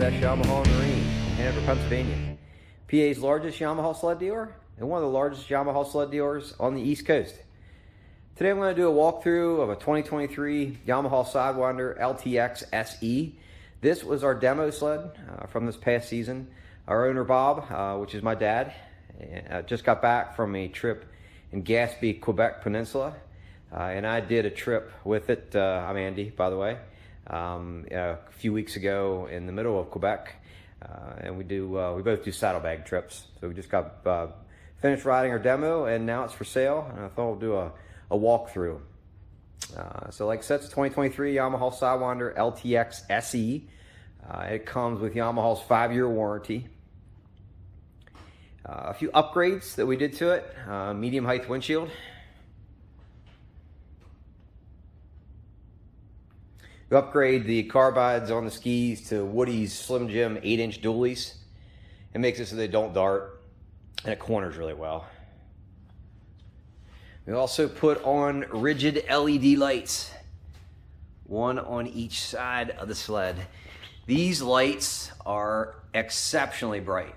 S Yamaha and Marine in Hanover, Pennsylvania. PA's largest Yamaha sled dealer and one of the largest Yamaha sled dealers on the East Coast. Today I'm going to do a walkthrough of a 2023 Yamaha Sidewinder LTX SE. This was our demo sled from this past season. Our owner Bob, which is my dad, just got back from a trip in Gaspé, Quebec Peninsula. And I did a trip with it. I'm Andy, by the way. A few weeks ago in the middle of Quebec, and we both do saddlebag trips. So we just got finished riding our demo, and now it's for sale. And I thought we'll do a walkthrough. So like I said, it's a 2023 Yamaha Sidewinder LTX SE. It comes with Yamaha's 5-year warranty. A few upgrades that we did to it: medium height windshield. We upgrade the carbides on the skis to Woody's Slim Jim 8-inch dualies. It makes it so they don't dart, and it corners really well. We also put on Ridgid LED lights, one on each side of the sled. These lights are exceptionally bright.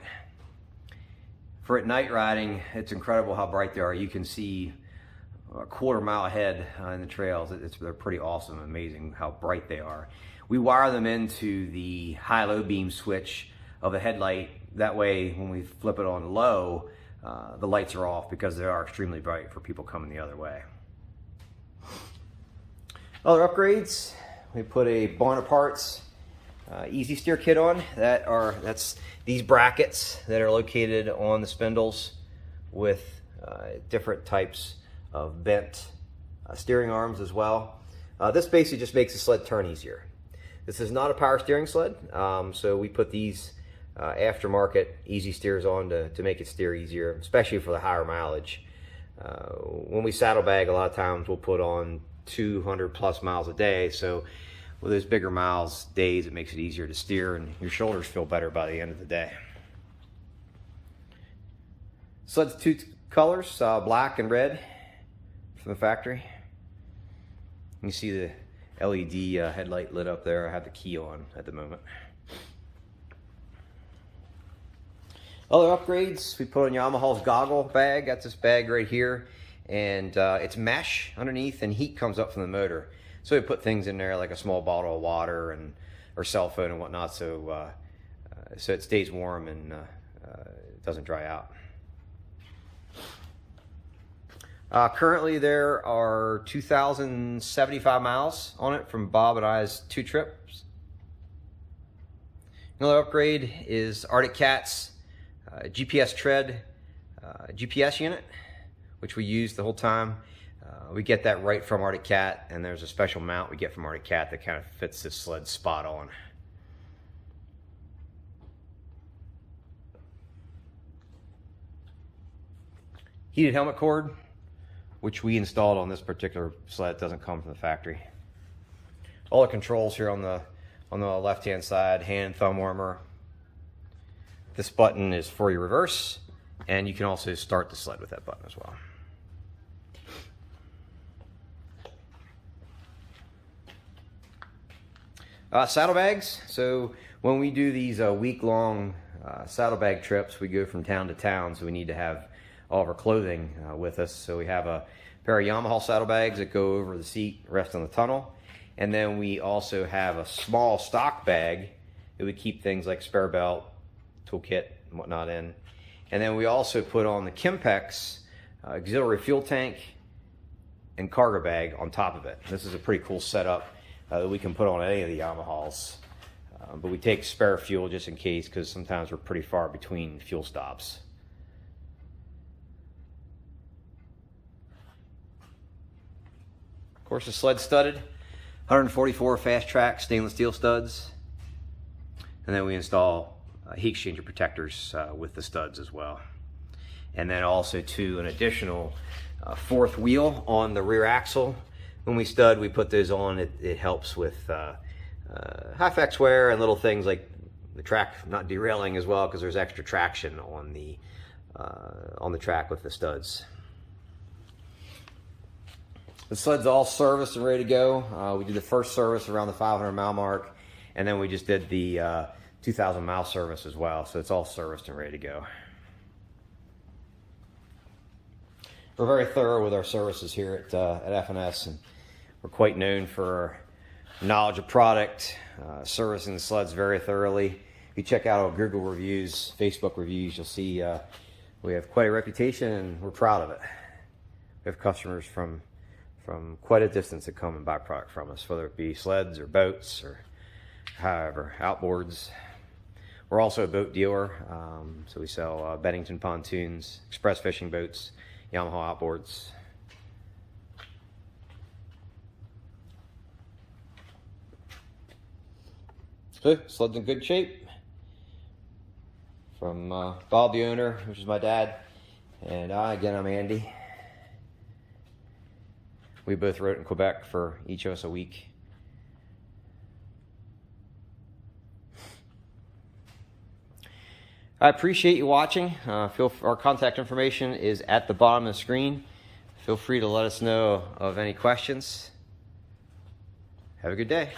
For at night riding, it's incredible how bright they are. You can see a quarter mile ahead in the trails. They're pretty awesome, amazing how bright they are. We wire them into the high-low beam switch of the headlight. That way, when we flip it on low, the lights are off because they are extremely bright for people coming the other way. Other upgrades: we put a Bonaparte's easy steer kit on. That's these brackets that are located on the spindles with different types of bent steering arms as well. This basically just makes the sled turn easier. This is not a power steering sled, so we put these aftermarket easy steers on to make it steer easier, especially for the higher mileage. When we saddlebag, a lot of times we'll put on 200 plus miles a day, so with those bigger miles days, it makes it easier to steer, and your shoulders feel better by the end of the day. Sled's two colors, black and red, from the factory. You see the LED headlight lit up there. I have the key on at the moment. Other upgrades: we put on Yamaha's Goggle Bag. Got this bag right here, and it's mesh underneath, and heat comes up from the motor. So we put things in there like a small bottle of water or cell phone and whatnot, so it stays warm and it doesn't dry out. Currently there are 2,075 miles on it from Bob and I's 2 trips. Another upgrade is Artic Cat's GPS tread GPS unit, which we use the whole time. We get that right from Artic Cat, and there's a special mount we get from Artic Cat that kind of fits this sled spot on. Heated helmet cord, which we installed on this particular sled. It doesn't come from the factory. All the controls here on the left-hand side: hand and thumb warmer. This button is for your reverse, and you can also start the sled with that button as well. Saddlebags. So when we do these week-long saddlebag trips, we go from town to town, so we need to have all of our clothing with us. So we have a pair of Yamaha saddlebags that go over the seat, rest on the tunnel, and then we also have a small stock bag that we keep things like spare belt, toolkit, and whatnot in. And then we also put on the Kimpex auxiliary fuel tank and cargo bag on top of it. This is a pretty cool setup that we can put on any of the Yamahas, but we take spare fuel just in case, because sometimes we're pretty far between fuel stops. Of course, the sled's studded, 144 fast track stainless steel studs, and then we install heat exchanger protectors with the studs as well. And then also an additional 4th wheel on the rear axle. When we stud, we put those on. It helps with high-flex wear and little things like the track not derailing as well, because there's extra traction on the track with the studs. The sled's all serviced and ready to go. We did the first service around the 500 mile mark, and then we just did the 2,000 mile service as well, so it's all serviced and ready to go. We're very thorough with our services here at F&S, and we're quite known for our knowledge of product, servicing the sleds very thoroughly. If you check out our Google reviews, Facebook reviews, you'll see we have quite a reputation, and we're proud of it. We have customers from quite a distance that come and buy product from us, whether it be sleds or boats or however, outboards. We're also a boat dealer, so we sell Bennington pontoons, express fishing boats, Yamaha outboards. So, sled's in good shape. From Bob, the owner, which is my dad, and again, I'm Andy. We both rode in Quebec for each of us a week. I appreciate you watching. Our contact information is at the bottom of the screen. Feel free to let us know of any questions. Have a good day.